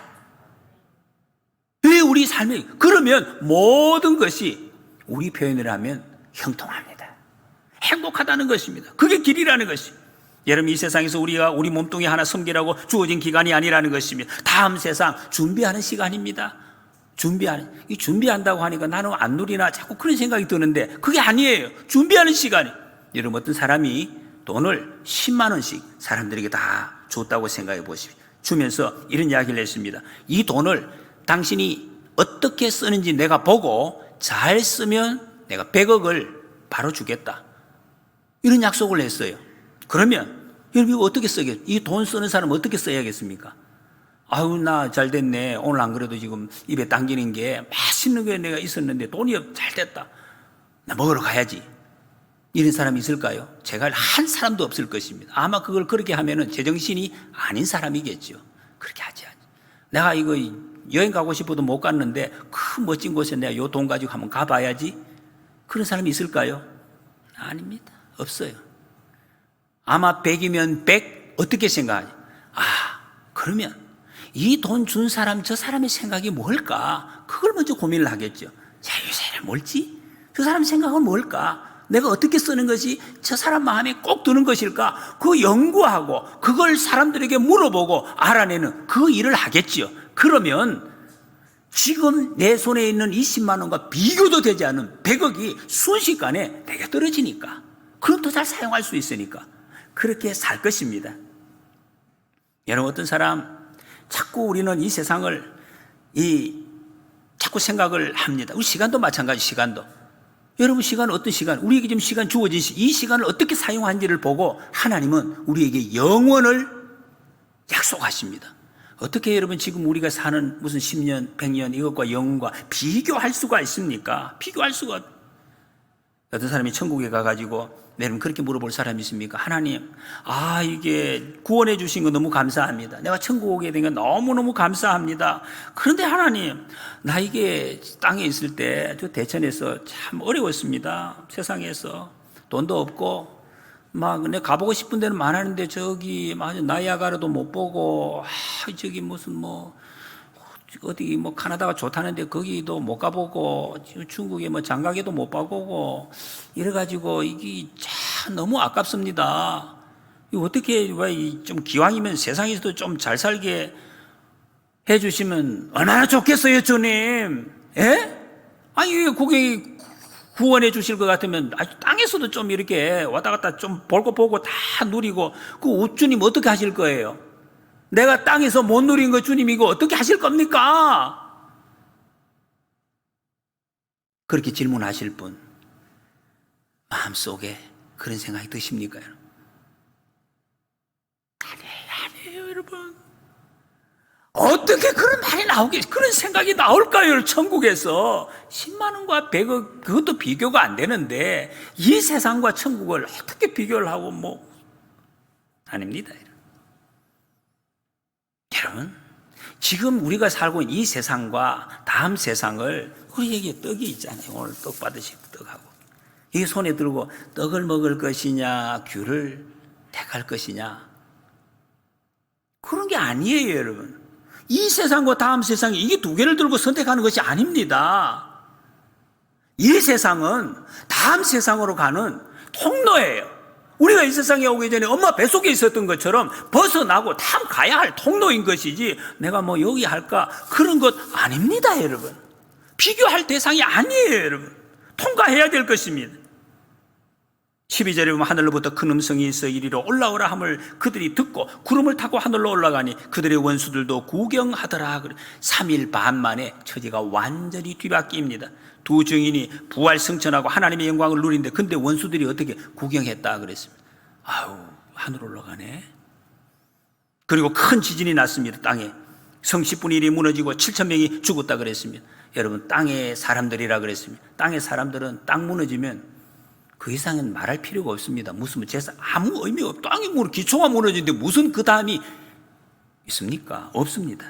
왜 우리 삶이 그러면 모든 것이 우리 표현을 하면 형통합니다. 행복하다는 것입니다. 그게 길이라는 것입니다. 여러분, 이 세상에서 우리가 우리 몸뚱이 하나 섬기라고 주어진 기간이 아니라는 것입니다. 다음 세상 준비하는 시간입니다. 준비한다고 하니까 나는 안 누리나 자꾸 그런 생각이 드는데 그게 아니에요. 준비하는 시간이. 여러분, 어떤 사람이 돈을 10만 원씩 사람들에게 다 줬다고 생각해 보십시오. 주면서 이런 이야기를 했습니다. 이 돈을 당신이 어떻게 쓰는지 내가 보고 잘 쓰면 내가 100억을 바로 주겠다. 이런 약속을 했어요. 그러면 여러분, 이거 어떻게 쓰겠어요? 이 돈 쓰는 사람 어떻게 써야겠습니까? 아유, 나 잘 됐네. 오늘 안 그래도 지금 입에 당기는 게 맛있는 게 내가 있었는데 돈이 잘 됐다. 나 먹으러 가야지. 이런 사람이 있을까요? 제가 한 사람도 없을 것입니다. 아마 그걸 그렇게 하면은 제정신이 아닌 사람이겠죠. 그렇게 하지 않죠. 내가 이거 여행 가고 싶어도 못 갔는데 그 멋진 곳에 내가 요 돈 가지고 한번 가봐야지. 그런 사람이 있을까요? 아닙니다. 없어요. 아마 100이면 100 어떻게 생각하냐? 그러면 이 돈 준 사람, 저 사람의 생각이 뭘까? 그걸 먼저 고민을 하겠죠. 야, 이 사람 뭘지? 저 사람 생각은 뭘까? 내가 어떻게 쓰는 것이 저 사람 마음에 꼭 드는 것일까? 그 연구하고 그걸 사람들에게 물어보고 알아내는 그 일을 하겠지요. 그러면 지금 내 손에 있는 20만 원과 비교도 되지 않은 100억이 순식간에 내게 떨어지니까, 그럼 더 잘 사용할 수 있으니까 그렇게 살 것입니다. 여러분, 어떤 사람 자꾸 우리는 이 세상을 자꾸 생각을 합니다. 우리 시간도 마찬가지. 시간도, 여러분, 시간은 어떤 시간, 우리에게 지금 시간 주어진 이 시간을 어떻게 사용하는지를 보고 하나님은 우리에게 영원을 약속하십니다. 어떻게 여러분 지금 우리가 사는 무슨 10년, 100년 이것과 영원과 비교할 수가 있습니까? 비교할 수가. 어떤 사람이 천국에 가가지고, 여러분 그렇게 물어볼 사람이 있습니까? 하나님, 이게 구원해 주신 거 너무 감사합니다. 내가 천국 오게 된 건 너무너무 감사합니다. 그런데 하나님, 나 이게 땅에 있을 때 저 대천에서 참 어려웠습니다. 세상에서 돈도 없고 막 내가 가보고 싶은 데는 많았는데 저기 나이아가라도 못 보고, 저기 무슨 어디 카나다가 좋다는데 거기도 못 가보고, 중국에 장가게도 못 가보고, 이래가지고 이게 참 너무 아깝습니다. 이거 어떻게, 왜 좀 기왕이면 세상에서도 좀 잘 살게 해주시면 얼마나 좋겠어요, 주님. 예? 아니, 고객이 구원해 주실 것 같으면 땅에서도 좀 이렇게 왔다 갔다 좀 볼 거 보고 다 누리고, 그 주님 어떻게 하실 거예요? 내가 땅에서 못 누린 거 주님 이거 어떻게 하실 겁니까? 그렇게 질문하실 분 마음속에 그런 생각이 드십니까? 아니에요, 여러분. 어떻게 그런 말이 그런 생각이 나올까요? 천국에서 10만 원과 100억, 그것도 비교가 안 되는데 이 세상과 천국을 어떻게 비교를 하고 아닙니다. 여러분, 지금 우리가 살고 있는 이 세상과 다음 세상을, 우리에게 떡이 있잖아요. 오늘 떡 받으시고 떡하고, 이 손에 들고 떡을 먹을 것이냐 귤을 택할 것이냐, 그런 게 아니에요. 여러분, 이 세상과 다음 세상이 이게 두 개를 들고 선택하는 것이 아닙니다. 이 세상은 다음 세상으로 가는 통로예요. 우리가 이 세상에 오기 전에 엄마 뱃속에 있었던 것처럼 벗어나고 다음 가야 할 통로인 것이지, 내가 여기 할까 그런 것 아닙니다. 여러분, 비교할 대상이 아니에요. 여러분, 통과해야 될 것입니다. 12절에 보면 하늘로부터 큰 음성이 있어 이리로 올라오라 함을 그들이 듣고 구름을 타고 하늘로 올라가니 그들의 원수들도 구경하더라. 3일 반 만에 처지가 완전히 뒤바뀝니다. 두 증인이 부활 승천하고 하나님의 영광을 누리는데, 근데 원수들이 어떻게 구경했다 그랬습니다. 하늘 올라가네. 그리고 큰 지진이 났습니다. 땅에 성 10분의 1이 무너지고 7천 명이 죽었다 그랬습니다. 여러분, 땅의 사람들이라 그랬습니다. 땅의 사람들은 땅 무너지면 그 이상은 말할 필요가 없습니다. 무슨 제사 아무 의미가 없고, 땅이 기초가 무너지는데 무슨 그 다음이 있습니까? 없습니다.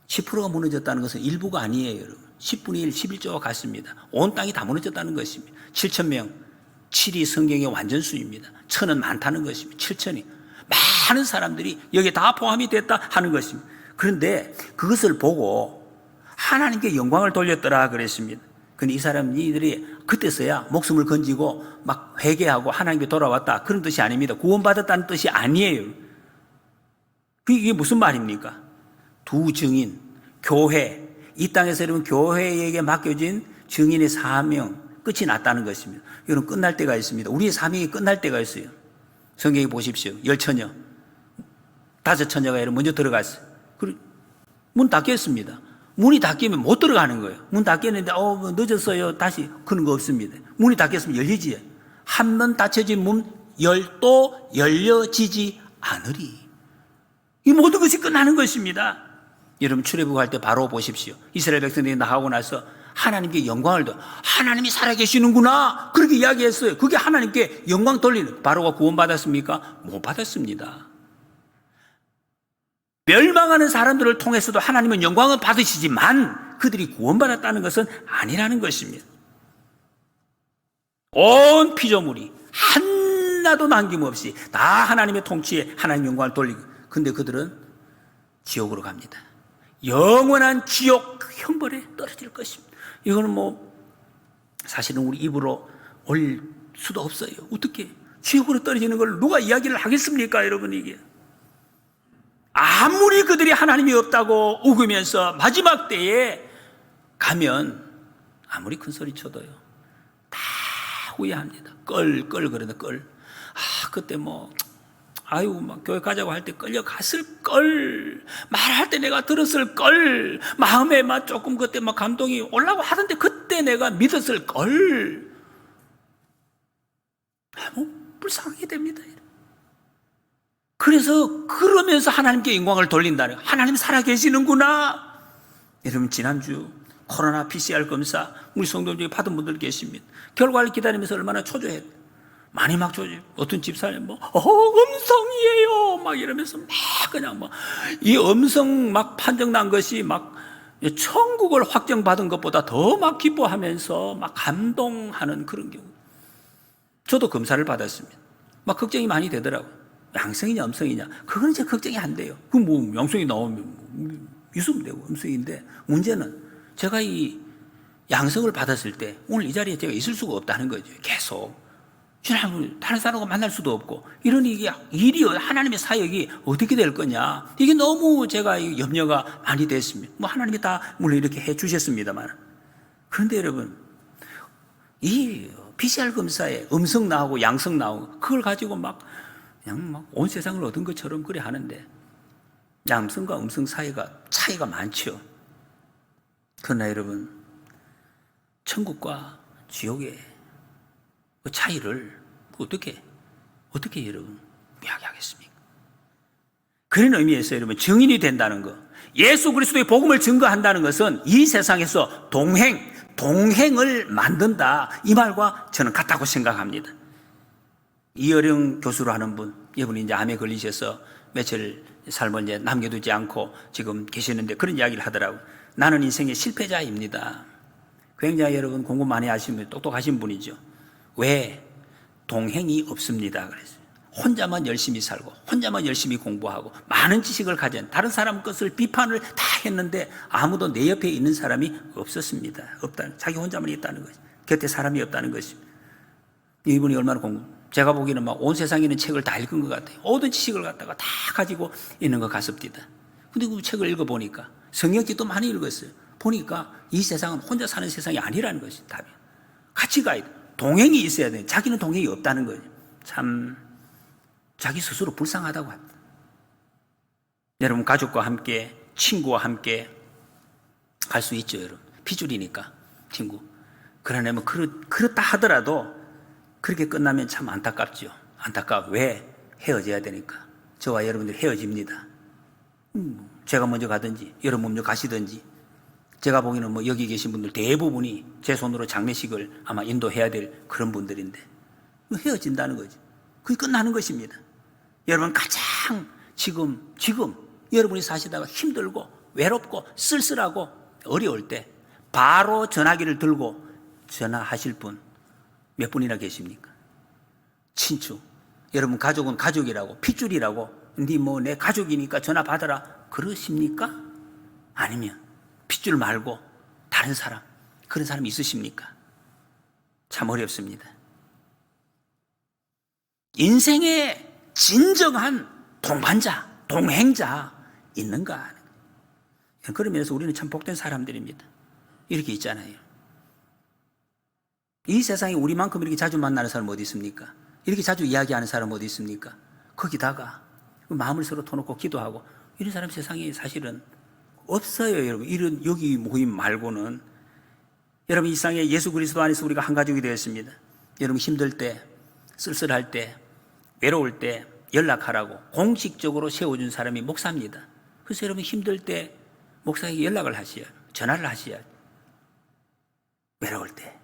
10%가 무너졌다는 것은 일부가 아니에요. 여러분, 10분의 1, 11조와 같습니다. 온 땅이 다 무너졌다는 것입니다. 7천 명, 7이 성경의 완전수입니다. 1000은 많다는 것입니다. 7천이 많은 사람들이 여기에 다 포함이 됐다 하는 것입니다. 그런데 그것을 보고 하나님께 영광을 돌렸더라 그랬습니다. 근데 이 사람들이 그때서야 목숨을 건지고 막 회개하고 하나님께 돌아왔다, 그런 뜻이 아닙니다. 구원받았다는 뜻이 아니에요. 이게 무슨 말입니까? 두 증인, 교회, 이 땅에서 여러분 교회에게 맡겨진 증인의 사명, 끝이 났다는 것입니다. 여러분, 끝날 때가 있습니다. 우리의 사명이 끝날 때가 있어요. 성경에 보십시오. 10처녀, 5처녀가 여러분 먼저 들어갔어요. 그리고 문 닫혔습니다. 문이 닫히면 못 들어가는 거예요. 문 닫혔는데 늦었어요, 다시, 그런 거 없습니다. 문이 닫혔으면 열리지. 한 번 닫혀진 문 또 열려지지 않으리. 이 모든 것이 끝나는 것입니다. 여러분, 출애굽할 때 바로 보십시오. 이스라엘 백성들이 나가고 나서 하나님께 영광을 하나님이 살아계시는구나 그렇게 이야기했어요. 그게 하나님께 영광 돌리는. 바로가 구원받았습니까? 못 받았습니다. 멸망하는 사람들을 통해서도 하나님은 영광을 받으시지만 그들이 구원받았다는 것은 아니라는 것입니다. 온 피조물이 하나도 남김없이 다 하나님의 통치에 하나님 영광을 돌리고, 근데 그들은 지옥으로 갑니다. 영원한 지옥 형벌에 떨어질 것입니다. 이거는 사실은 우리 입으로 올 수도 없어요. 어떻게 지옥으로 떨어지는 걸 누가 이야기를 하겠습니까, 여러분? 이게 아무리 그들이 하나님이 없다고 우기면서 마지막 때에 가면 아무리 큰 소리 쳐도요 다 후회합니다. 껄 그러다 껄. 그때 막 교회 가자고 할 때 끌려갔을 걸, 말할 때 내가 들었을 걸, 마음에 조금 그때 감동이 올라고 하던데 그때 내가 믿었을 걸. 불쌍하게 됩니다. 그래서 그러면서 하나님께 영광을 돌린다는 거예요. 하나님 살아계시는구나. 여러분, 지난주 코로나 PCR 검사 우리 성도 중에 받은 분들 계십니다. 결과를 기다리면서 얼마나 초조했어요. 많이 초조해요. 어떤 집사님 음성이에요 이러면서 그냥 이 음성 판정 난 것이 천국을 확정받은 것보다 더 기뻐하면서 감동하는 그런 경우. 저도 검사를 받았습니다. 걱정이 많이 되더라고요. 양성이냐 음성이냐, 그건 이제 걱정이 안 돼요. 양성이 나오면 있으면 되고 음성인데, 문제는 제가 이 양성을 받았을 때 오늘 이 자리에 제가 있을 수가 없다는 거죠. 계속 다른 사람과 만날 수도 없고, 이러니 이게 일이, 하나님의 사역이 어떻게 될 거냐, 이게 너무 제가 염려가 많이 됐습니다. 하나님이 다 물론 이렇게 해 주셨습니다만, 그런데 여러분, 이 PCR 검사에 음성 나오고 양성 나오고 그걸 가지고 그냥 온 세상을 얻은 것처럼 그래 하는데, 양성과 음성 사이가 차이가 많죠. 그러나 여러분, 천국과 지옥의 그 차이를 어떻게 여러분 이야기하겠습니까? 그런 의미에서 여러분, 증인이 된다는 것, 예수 그리스도의 복음을 증거한다는 것은 이 세상에서 동행을 만든다, 이 말과 저는 같다고 생각합니다. 이어령 교수로 하는 분, 이분이 이제 암에 걸리셔서 며칠 삶을 이제 남겨두지 않고 지금 계시는데 그런 이야기를 하더라고요. 나는 인생의 실패자입니다. 굉장히 여러분 공부 많이 하시면 똑똑하신 분이죠. 왜? 동행이 없습니다. 그랬어요. 혼자만 열심히 살고 혼자만 열심히 공부하고 많은 지식을 가진 다른 사람 것을 비판을 다 했는데 아무도 내 옆에 있는 사람이 없었습니다. 자기 혼자만 있다는 거죠. 곁에 사람이 없다는 것입니다. 이분이 얼마나 제가 보기에는 온 세상에 있는 책을 다 읽은 것 같아요. 모든 지식을 갖다가 다 가지고 있는 것 같습니다. 근데 그 책을 읽어보니까, 성경책도 많이 읽었어요. 보니까 이 세상은 혼자 사는 세상이 아니라는 것이 답이에요. 같이 가야 돼. 동행이 있어야 돼. 자기는 동행이 없다는 거예요. 참 자기 스스로 불쌍하다고 합니다. 여러분, 가족과 함께, 친구와 함께 갈 수 있죠. 여러분, 피줄이니까 친구. 그러나 그렇다 하더라도 그렇게 끝나면 참 안타깝죠. 왜? 헤어져야 되니까. 저와 여러분들 헤어집니다. 제가 먼저 가든지 여러분 먼저 가시든지. 제가 보기에는 여기 계신 분들 대부분이 제 손으로 장례식을 아마 인도해야 될 그런 분들인데 헤어진다는 거죠. 그게 끝나는 것입니다. 여러분, 가장 지금 여러분이 사시다가 힘들고 외롭고 쓸쓸하고 어려울 때 바로 전화기를 들고 전화하실 분 몇 분이나 계십니까? 친추. 여러분, 가족은 가족이라고, 핏줄이라고, 내 가족이니까 전화 받아라, 그러십니까? 아니면 핏줄 말고 다른 사람, 그런 사람이 있으십니까? 참 어렵습니다. 인생의 진정한 동반자, 동행자 있는가? 그런 면에서 우리는 참 복된 사람들입니다. 이렇게 있잖아요. 이 세상에 우리만큼 이렇게 자주 만나는 사람 어디 있습니까? 이렇게 자주 이야기하는 사람 어디 있습니까? 거기다가 마음을 서로 터놓고 기도하고 이런 사람 세상에 사실은 없어요. 여러분, 이런 여기 모임 말고는. 여러분, 이 세상에 예수 그리스도 안에서 우리가 한 가족이 되었습니다. 여러분, 힘들 때, 쓸쓸할 때, 외로울 때 연락하라고 공식적으로 세워준 사람이 목사입니다. 그래서 여러분, 힘들 때 목사에게 연락을 하셔야, 전화를 하셔야, 외로울 때.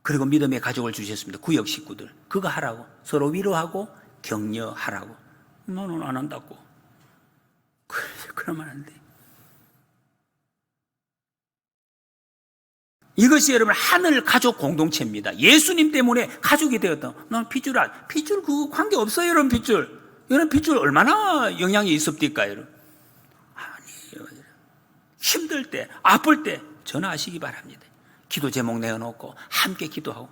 그리고 믿음의 가족을 주셨습니다. 구역 식구들. 그거 하라고. 서로 위로하고 격려하라고. 너는 안 한다고. 그러면 안 돼. 이것이 여러분 하늘 가족 공동체입니다. 예수님 때문에 가족이 되었다. 난 핏줄 그 관계 없어요. 여러분, 핏줄 얼마나 영향이 있습니까? 여러분, 아니에요. 힘들 때, 아플 때 전화하시기 바랍니다. 기도 제목 내어놓고 함께 기도하고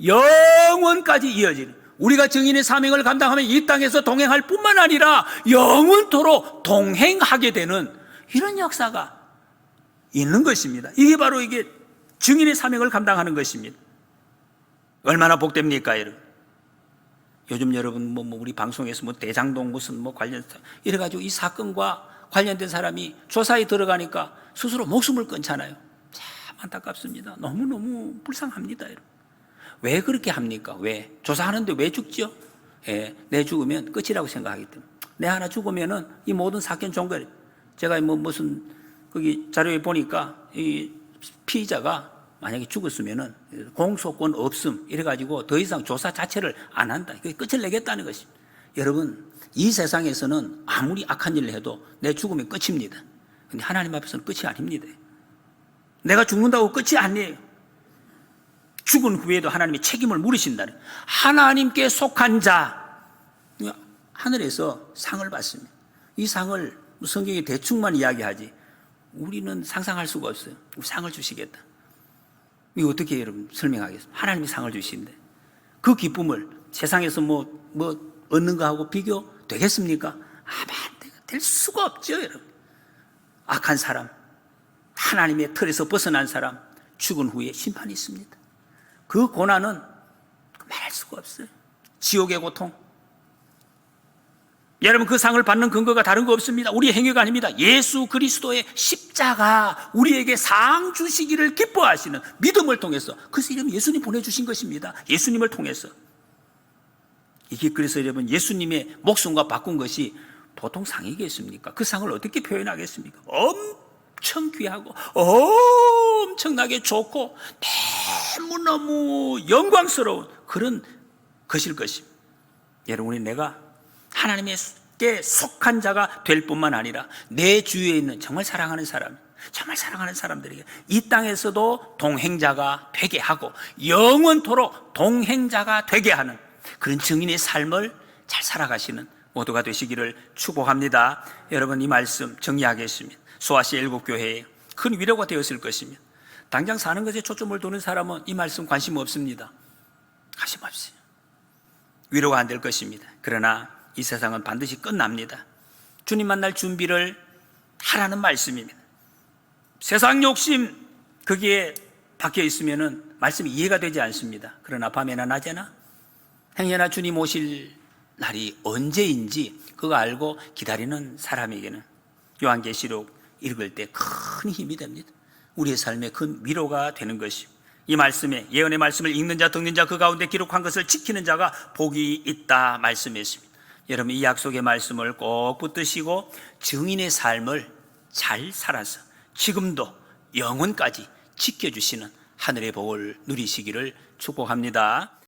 영원까지 이어지는, 우리가 증인의 사명을 감당하며 이 땅에서 동행할 뿐만 아니라 영원토록 동행하게 되는 이런 역사가 있는 것입니다. 이게 바로 이게 증인의 사명을 감당하는 것입니다. 얼마나 복됩니까, 여러분? 요즘 여러분 우리 방송에서 대장동 무슨 관련 이래가지고 이 사건과 관련된 사람이 조사에 들어가니까 스스로 목숨을 끊잖아요. 참 안타깝습니다. 너무너무 불쌍합니다, 여러분. 왜 그렇게 합니까? 왜? 조사하는데 왜 죽죠? 예, 내 죽으면 끝이라고 생각하기 때문에. 내 하나 죽으면은 이 모든 사건 종결. 제가 무슨 거기 자료에 보니까 이 피의자가 만약에 죽었으면은 공소권 없음 이래가지고 더 이상 조사 자체를 안 한다. 끝을 내겠다는 것입니다. 여러분, 이 세상에서는 아무리 악한 일을 해도 내 죽으면 끝입니다. 근데 하나님 앞에서는 끝이 아닙니다. 내가 죽는다고 끝이 아니에요. 죽은 후에도 하나님이 책임을 물으신다는, 하나님께 속한 자, 하늘에서 상을 받습니다. 이 상을 성경에 대충만 이야기하지 우리는 상상할 수가 없어요. 상을 주시겠다. 이거 어떻게 여러분 설명하겠습니까? 하나님이 상을 주신대. 그 기쁨을 세상에서 얻는 거하고 비교되겠습니까? 아마 될 수가 없죠, 여러분. 악한 사람, 하나님의 틀에서 벗어난 사람, 죽은 후에 심판이 있습니다. 그 고난은 말할 수가 없어요. 지옥의 고통. 여러분, 그 상을 받는 근거가 다른 거 없습니다. 우리의 행위가 아닙니다. 예수 그리스도의 십자가 우리에게 상 주시기를 기뻐하시는 믿음을 통해서, 그래서 이름 예수님 보내주신 것입니다. 예수님을 통해서. 이게 그래서 여러분, 예수님의 목숨과 바꾼 것이 보통 상이겠습니까? 그 상을 어떻게 표현하겠습니까? 엄청 귀하고 엄청나게 좋고 너무너무 영광스러운 그런 것일 것입니다. 여러분이 내가 하나님께 속한 자가 될 뿐만 아니라 내 주위에 있는 정말 사랑하는 사람, 정말 사랑하는 사람들에게 이 땅에서도 동행자가 되게 하고 영원토록 동행자가 되게 하는 그런 증인의 삶을 잘 살아가시는 모두가 되시기를 축복합니다. 여러분, 이 말씀 정리하겠습니다. 소아시아 일곱교회에 큰 위로가 되었을 것입니다. 당장 사는 것에 초점을 두는 사람은 이 말씀 관심 없습니다. 관심 없어요. 위로가 안 될 것입니다. 그러나 이 세상은 반드시 끝납니다. 주님 만날 준비를 하라는 말씀입니다. 세상 욕심 거기에 박혀 있으면은 말씀이 이해가 되지 않습니다. 그러나 밤에나 낮에나 행여나 주님 오실 날이 언제인지 그거 알고 기다리는 사람에게는 요한계시록 읽을 때 큰 힘이 됩니다. 우리의 삶에 큰 위로가 되는 것입니다. 이 말씀에 예언의 말씀을 읽는 자 듣는 자 그 가운데 기록한 것을 지키는 자가 복이 있다 말씀했습니다. 여러분, 이 약속의 말씀을 꼭 붙드시고 증인의 삶을 잘 살아서 지금도 영원까지 지켜주시는 하늘의 복을 누리시기를 축복합니다.